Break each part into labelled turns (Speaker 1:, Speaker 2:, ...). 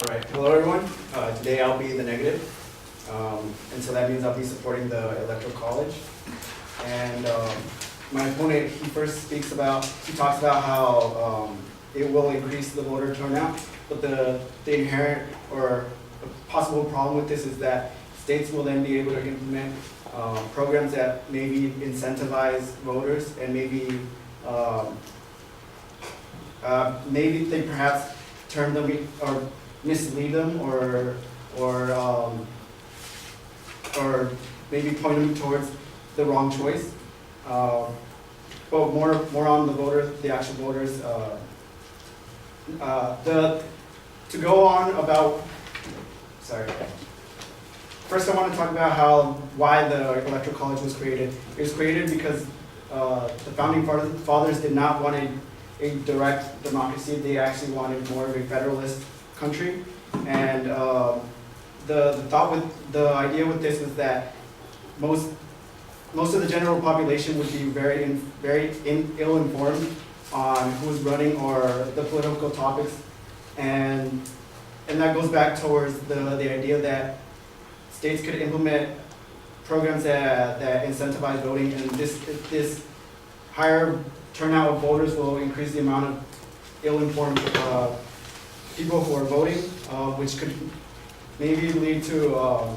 Speaker 1: Alright, hello everyone. Today I'll be the negative. And so that means I'll be supporting the Electoral College. And my opponent, he talks about how it will increase the voter turnout, but the inherent or possible problem with this is that states will then be able to implement programs that maybe incentivize voters and maybe they perhaps turn them or mislead them or maybe point them towards the wrong choice. But more on the voters, the actual voters. To go on about, sorry. First, I want to talk about why the Electoral College was created. It was created because the founding fathers did not want a direct democracy. They actually wanted more of a federalist country. And the idea with this was that most of the general population would be very ill-informed on who's running or the political topics, and that goes back towards the idea that states could implement programs that incentivize voting, and this higher turnout of voters will increase the amount of ill-informed people who are voting, which could maybe lead to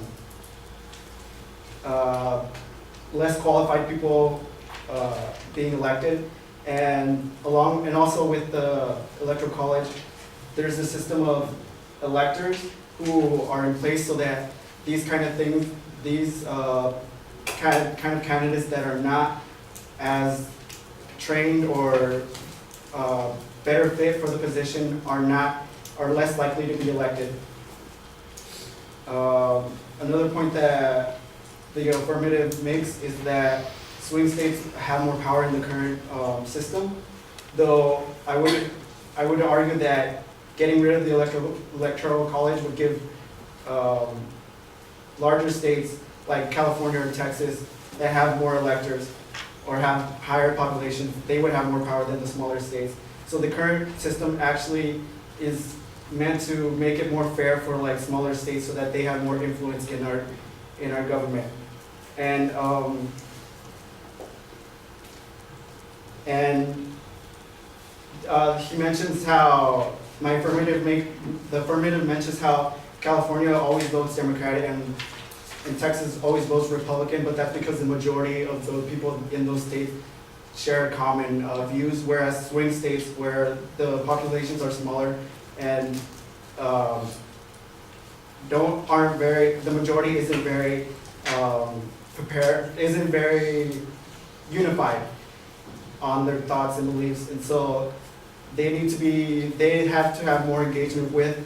Speaker 1: less qualified people being elected. And also with the Electoral College, there's a system of electors who are in place so that these kind of things, these kind of candidates that are not as trained or better fit for the position are less likely to be elected. Another point that the affirmative makes is that swing states have more power in the current system, though I would argue that getting rid of the Electoral College would give larger states like California or Texas that have more electors or have higher populations, they would have more power than the smaller states. So the current system actually is meant to make it more fair for like smaller states so that they have more influence in our government. And he mentions how the affirmative mentions how California always votes Democratic and Texas always votes Republican, but that's because the majority of the people in those states share common views, whereas swing states where the populations are smaller and the majority isn't very isn't very unified on their thoughts and beliefs, and so they have to have more engagement with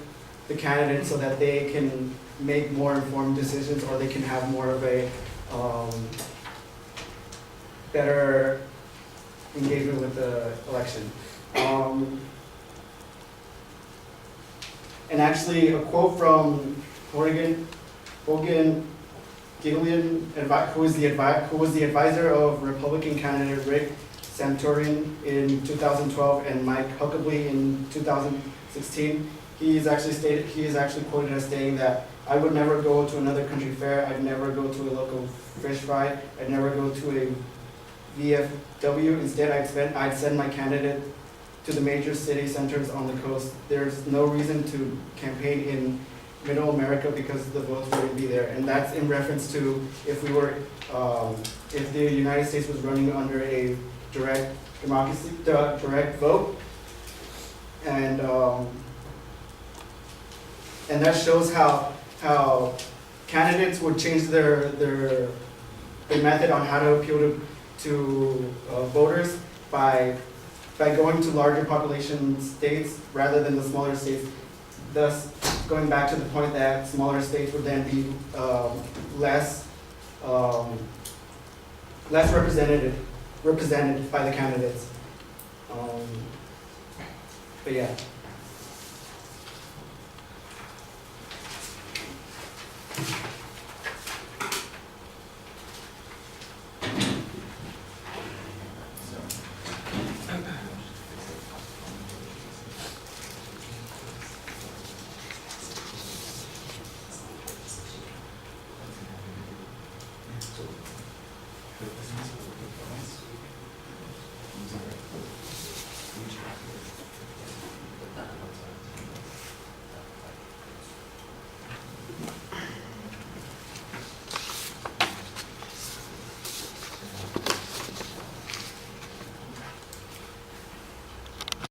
Speaker 1: the candidate so that they can make more informed decisions, or they can have more of a better engagement with the election. And actually, a quote from Hogan Gillian, who was the advisor of Republican candidate Rick Santorum in 2012 and Mike Huckabee in 2016. He is actually quoted as saying that I would never go to another country fair. I'd never go to a local fish fry. I'd never go to a VFW. Instead, I'd send my candidate to the major city centers on the coast. There's no reason to campaign in Middle America because the votes wouldn't be there. And that's in reference to if the United States was running under a direct democracy, direct vote. And that shows how candidates would change their method on how to appeal to voters by going to larger population states rather than the smaller states, thus going back to the point that smaller states would then be less represented by the candidates. But yeah.
Speaker 2: to.